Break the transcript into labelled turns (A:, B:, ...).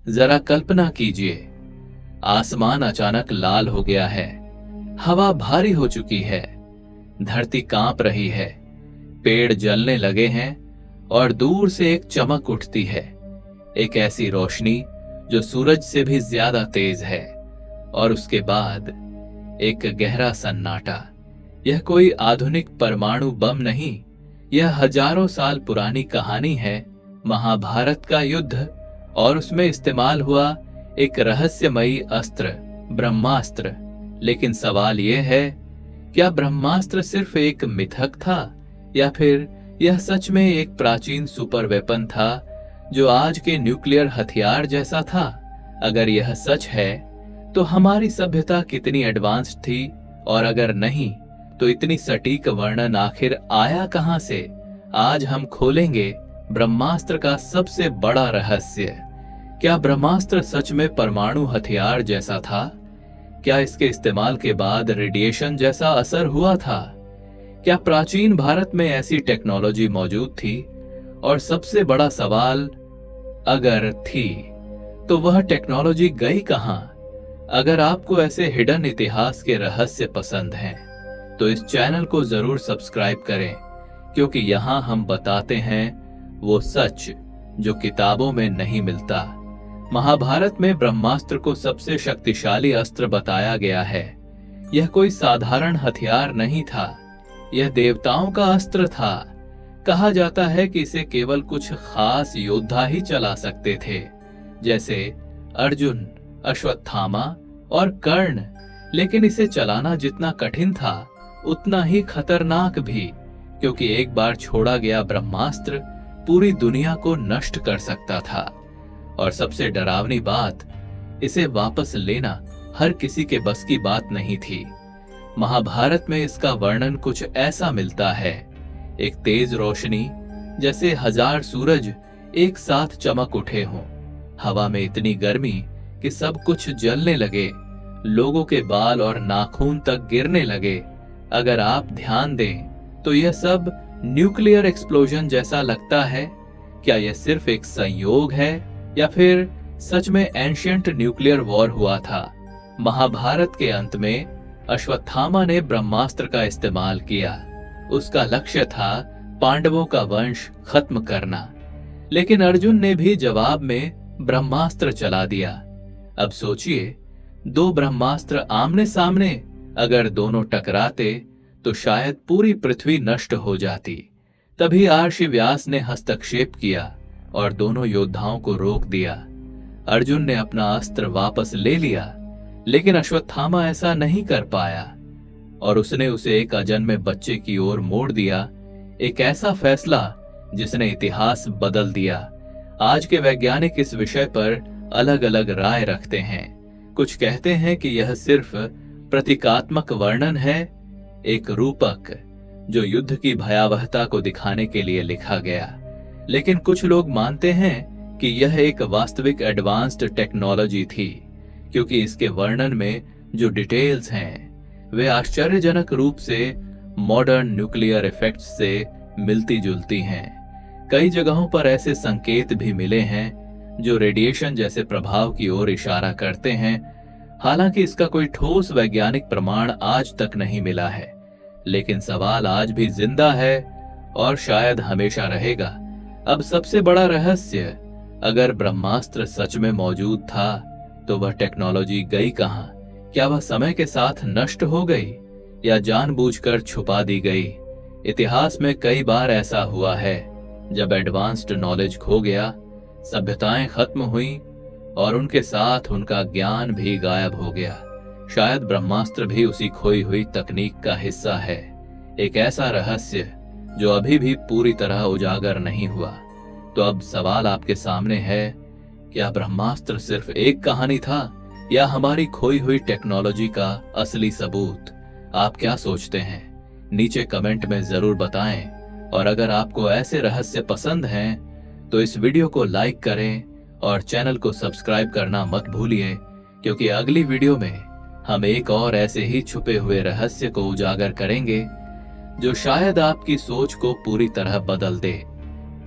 A: जरा कल्पना कीजिए, आसमान अचानक लाल हो गया है, हवा भारी हो चुकी है, धरती कांप रही है, पेड़ जलने लगे हैं और दूर से एक चमक उठती है, एक ऐसी रोशनी जो सूरज से भी ज्यादा तेज है। और उसके बाद एक गहरा सन्नाटा। यह कोई आधुनिक परमाणु बम नहीं, यह हजारों साल पुरानी कहानी है, महाभारत का युद्ध और उसमें इस्तेमाल हुआ एक रहस्यमयी अस्त्र, ब्रह्मास्त्र। लेकिन सवाल यह है, क्या ब्रह्मास्त्र सिर्फ एक मिथक था या फिर यह सच में एक प्राचीन सुपर वेपन था जो आज के न्यूक्लियर हथियार जैसा था? अगर यह सच है तो हमारी सभ्यता कितनी एडवांस्ड थी, और अगर नहीं तो इतनी सटीक वर्णन आखिर आया कहां से? आज हम खोलेंगे ब्रह्मास्त्र का सबसे बड़ा रहस्य। क्या ब्रह्मास्त्र सच में परमाणु हथियार जैसा था? क्या इसके इस्तेमाल के बाद रेडिएशन जैसा असर हुआ था? क्या प्राचीन भारत में ऐसी टेक्नोलॉजी मौजूद थी? और सबसे बड़ा सवाल, अगर थी तो वह टेक्नोलॉजी गई कहां? अगर आपको ऐसे हिडन इतिहास के रहस्य पसंद हैं तो इस चैनल को जरूर सब्सक्राइब करें, क्योंकि यहां हम बताते हैं वो सच जो किताबों में नहीं मिलता। महाभारत में ब्रह्मास्त्र को सबसे शक्तिशाली अस्त्र बताया गया है। यह कोई साधारण हथियार नहीं था, यह देवताओं का अस्त्र था। कहा जाता है कि इसे केवल कुछ खास योद्धा ही चला सकते थे, जैसे अर्जुन, अश्वत्थामा और कर्ण। लेकिन इसे चलाना जितना कठिन था उतना ही खतरनाक भी, क्योंकि एक बार छोड़ा गया ब्रह्मास्त्र पूरी दुनिया को नष्ट कर सकता था। और सबसे डरावनी बात, इसे वापस लेना हर किसी के बस की बात नहीं थी। महाभारत में इसका वर्णन कुछ ऐसा मिलता है, एक तेज रोशनी जैसे हजार सूरज एक साथ चमक उठे हों, हवा में इतनी गर्मी कि सब कुछ जलने लगे, लोगों के बाल और नाखून तक गिरने लगे। अगर आप ध्यान दें तो यह सब न्यूक्लियर एक्सप्लोजन जैसा लगता है। क्या यह सिर्फ एक संयोग है या फिर सच में एंशिएंट न्यूक्लियर वॉर हुआ था? महाभारत के अंत में अश्वत्थामा ने ब्रह्मास्त्र का इस्तेमाल किया। उसका लक्ष्य था पांडवों का वंश खत्म करना, लेकिन अर्जुन ने भी जवाब में ब्रह्मास्त्र चला दिया। अब सोचिए, दो ब्रह्मास्त्र आमने सामने, अगर दोनों टकराते तो शायद पूरी पृथ्वी नष्ट हो जाती। तभी महर्षि व्यास ने हस्तक्षेप किया और दोनों योद्धाओं को रोक दिया। अर्जुन ने अपना अस्त्र वापस ले लिया, लेकिन अश्वत्थामा ऐसा नहीं कर पाया और उसने उसे एक अजन्मे बच्चे की ओर मोड़ दिया। एक ऐसा फैसला जिसने इतिहास बदल दिया। आज के वैज्ञानिक इस विषय पर अलग अलग राय रखते हैं। कुछ कहते हैं कि यह सिर्फ प्रतीकात्मक वर्णन है, एक रूपक जो युद्ध की भयावहता को दिखाने के लिए लिखा गया। लेकिन कुछ लोग मानते हैं कि यह एक वास्तविक एडवांस्ड टेक्नोलॉजी थी, क्योंकि इसके वर्णन में जो डिटेल्स हैं वे आश्चर्यजनक रूप से मॉडर्न न्यूक्लियर इफेक्ट्स से मिलती जुलती हैं। कई जगहों पर ऐसे संकेत भी मिले हैं जो रेडिएशन जैसे प्रभाव की ओर इशारा करते हैं। हालांकि इसका कोई ठोस वैज्ञानिक प्रमाण आज तक नहीं मिला है, लेकिन सवाल आज भी जिंदा है और शायद हमेशा रहेगा। अब सबसे बड़ा रहस्य, अगर ब्रह्मास्त्र सच में मौजूद था तो वह टेक्नोलॉजी गई कहां? क्या वह समय के साथ नष्ट हो गई या जानबूझकर छुपा दी गई? इतिहास में कई बार ऐसा हुआ है, जब एडवांस्ड नॉलेज खो गया, सभ्यताएं खत्म हुई और उनके साथ उनका ज्ञान भी गायब हो गया। शायद ब्रह्मास्त्र भी उसी खोई हुई तकनीक का हिस्सा है, एक ऐसा रहस्य जो अभी भी पूरी तरह उजागर नहीं हुआ। तो अब सवाल आपके सामने है, क्या ब्रह्मास्त्र सिर्फ एक कहानी था या हमारी खोई हुई टेक्नोलॉजी का असली सबूत? आप क्या सोचते हैं? नीचे कमेंट में जरूर बताएं। और अगर आपको ऐसे रहस्य पसंद हैं तो इस वीडियो को लाइक करें और चैनल को सब्सक्राइब करना मत भूलिए, क्योंकि अगली वीडियो में हम एक और ऐसे ही छुपे हुए रहस्य को उजागर करेंगे जो शायद आपकी सोच को पूरी तरह बदल दे।